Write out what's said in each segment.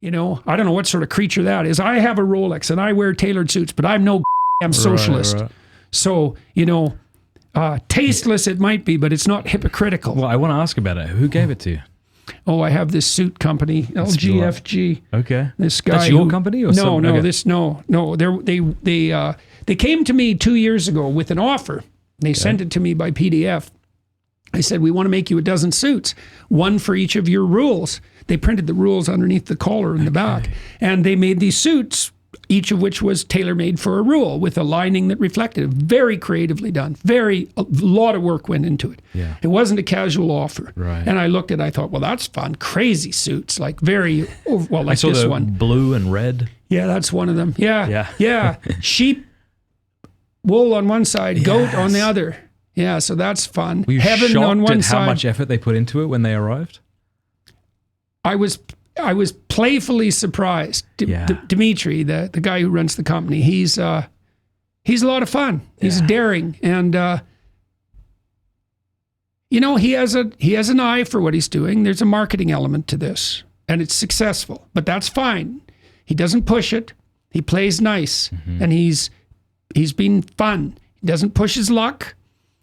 You know, I don't know what sort of creature that is. I have a Rolex and I wear tailored suits, but I'm no damn socialist. Right. So, you know, tasteless it might be, but it's not hypocritical. Well, I want to ask about it. Who gave it to you? Oh, I have this suit company, LGFG. Okay. This guy. That's your company or no, okay. no. They came to me 2 years ago with an offer. They sent it to me by PDF. I said, we want to make you a dozen suits, one for each of your rules. They printed the rules underneath the collar in the back, and they made these suits, each of which was tailor-made for a rule with a lining that reflected it. Very creatively done. A lot of work went into it. Yeah. It wasn't a casual offer. Right. And I looked at it, I thought, well, that's fun. Crazy suits, like very, well, like I saw this the one. Blue and red. Yeah, that's one of them. Yeah. Sheep, wool on one side, goat on the other. Yeah, so that's fun. Were you Heaven shocked on one at side. how much effort they put into it when they arrived? I was playfully surprised. Dimitri, the guy who runs the company, he's a lot of fun. He's daring, and you know, he has an eye for what he's doing. There's a marketing element to this, and it's successful. But that's fine. He doesn't push it. He plays nice, and he's been fun. He doesn't push his luck.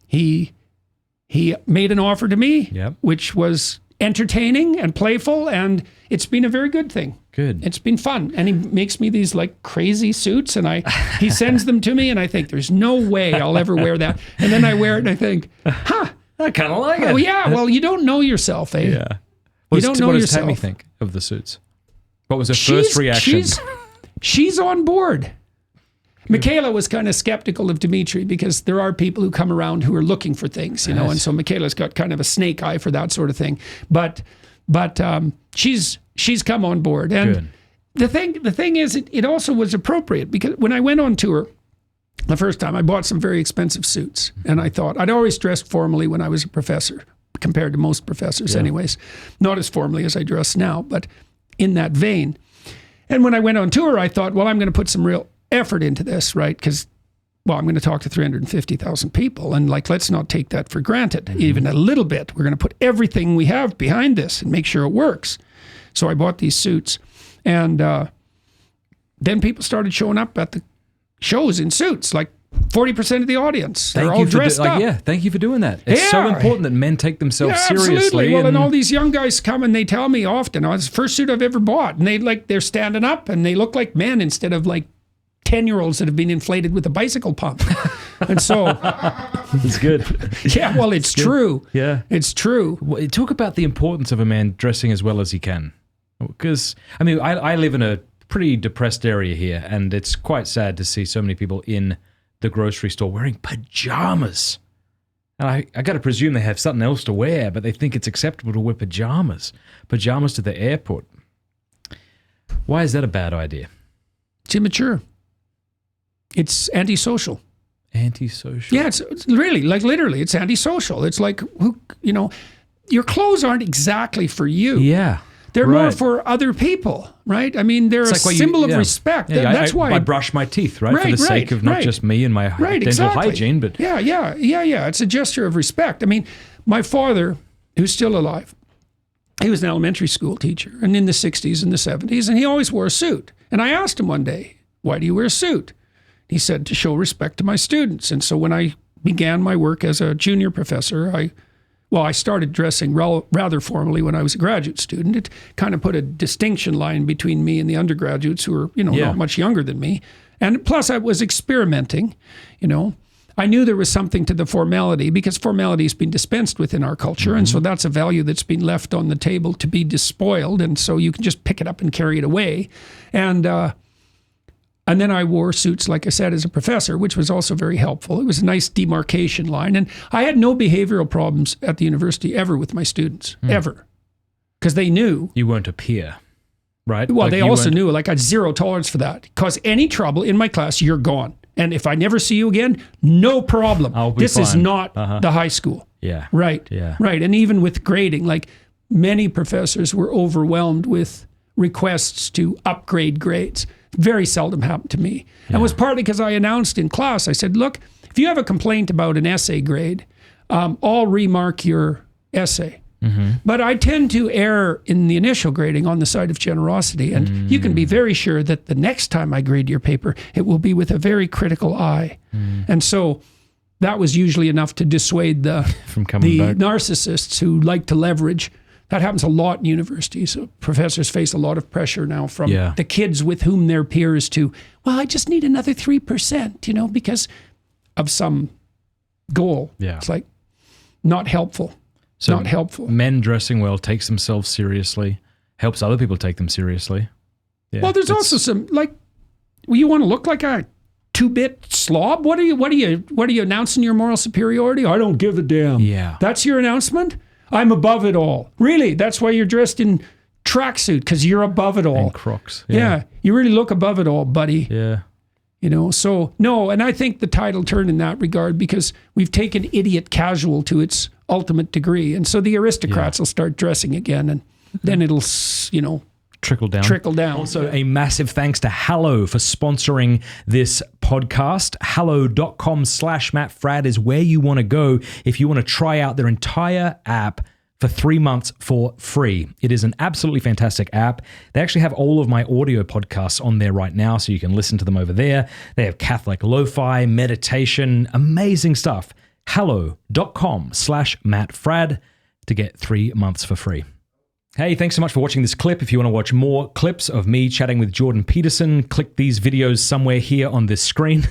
He made an offer to me, which was entertaining and playful, and it's been a very good thing. Good. It's been fun, and he makes me these like crazy suits, and he sends them to me, and I think there's no way I'll ever wear that, and then I wear it, and I think, I kind of like it. Oh yeah, well, you don't know yourself, eh? Yeah. You don't know what does yourself. Tammy think of the suits? What was her first reaction? She's on board. Michaela was kind of skeptical of Dimitri because there are people who come around who are looking for things, you know, and so Michaela's got kind of a snake eye for that sort of thing. But she's come on board, and the thing is, it also was appropriate because when I went on tour the first time, I bought some very expensive suits, and I thought I'd always dressed formally when I was a professor, compared to most professors, anyways, not as formally as I dress now, but in that vein. And when I went on tour, I thought, well, I'm going to put some real effort into this, right? Because, well, I'm going to talk to 350,000 people, and like, let's not take that for granted, even a little bit. We're going to put everything we have behind this and make sure it works. So I bought these suits, and then people started showing up at the shows in suits, like 40% of the audience. They're all dressed up. Thank you for doing that. It's so important that men take themselves seriously. Absolutely. Well, and all these young guys come and they tell me often, oh, it's the first suit I've ever bought. And they're standing up and they look like men instead of like 10-year-olds that have been inflated with a bicycle pump. And so it's good. Yeah, well, it's true. Yeah. It's true. Well, talk about the importance of a man dressing as well as he can. Because, I mean, I live in a pretty depressed area here, and it's quite sad to see so many people in the grocery store wearing pajamas. And I got to presume they have something else to wear, but they think it's acceptable to wear pajamas to the airport. Why is that a bad idea? It's immature. It's antisocial. Antisocial? Yeah, it's really, like literally, it's antisocial. It's like, your clothes aren't exactly for you. Yeah. They're more for other people, right? I mean, they're a symbol of respect. Yeah, that's why I brush my teeth, right? For the sake of not just me and my dental hygiene, but... Yeah. It's a gesture of respect. I mean, my father, who's still alive, he was an elementary school teacher, and in the 60s and the 70s, and he always wore a suit. And I asked him one day, why do you wear a suit? He said, to show respect to my students. And so when I began my work as a junior professor, I started dressing rather formally when I was a graduate student. It kind of put a distinction line between me and the undergraduates who were, not much younger than me. And plus I was experimenting, I knew there was something to the formality because formality has been dispensed with in our culture. Mm-hmm. And so that's a value that's been left on the table to be despoiled. And so you can just pick it up and carry it away. And then I wore suits, like I said, as a professor, which was also very helpful. It was a nice demarcation line. And I had no behavioral problems at the university ever with my students, ever. Because they knew. You weren't a peer, right? Well, they also knew, I had zero tolerance for that. Cause any trouble in my class, you're gone. And if I never see you again, no problem. This is not the high school. Yeah. Right. Yeah. Right. And even with grading, like many professors were overwhelmed with requests to upgrade grades. Very seldom happened to me. And it was partly because I announced in class, I said, look, if you have a complaint about an essay grade, I'll remark your essay. But I tend to err in the initial grading on the side of generosity. And you can be very sure that the next time I grade your paper, it will be with a very critical eye. And so that was usually enough to dissuade the narcissists who like to leverage. That happens a lot in universities. So professors face a lot of pressure now from the kids with whom they're peers to, well, I just need another 3%, because of some goal. Yeah. It's like not helpful. So not helpful. Men dressing well takes themselves seriously, helps other people take them seriously. Yeah. Well, there's also some you want to look like a 2-bit slob? What are you announcing your moral superiority? I don't give a damn. Yeah. That's your announcement? I'm above it all. Really? That's why you're dressed in tracksuit, because you're above it all. And Crocs. Yeah. You really look above it all, buddy. Yeah. So no, and I think the tide will turn in that regard because we've taken idiot casual to its ultimate degree. And so the aristocrats will start dressing again, and then it'll, trickle down. Also, a massive thanks to Hallow for sponsoring this podcast. Hallow.com/Matt Fradd is where you want to go if you want to try out their entire app for 3 months for free. It is an absolutely fantastic app. They actually have all of my audio podcasts on there right now, so you can listen to them over there. They have Catholic lo-fi, meditation, amazing stuff. Hallow.com/Matt Fradd to get 3 months for free. Hey, thanks so much for watching this clip. If you want to watch more clips of me chatting with Jordan Peterson, click these videos somewhere here on this screen.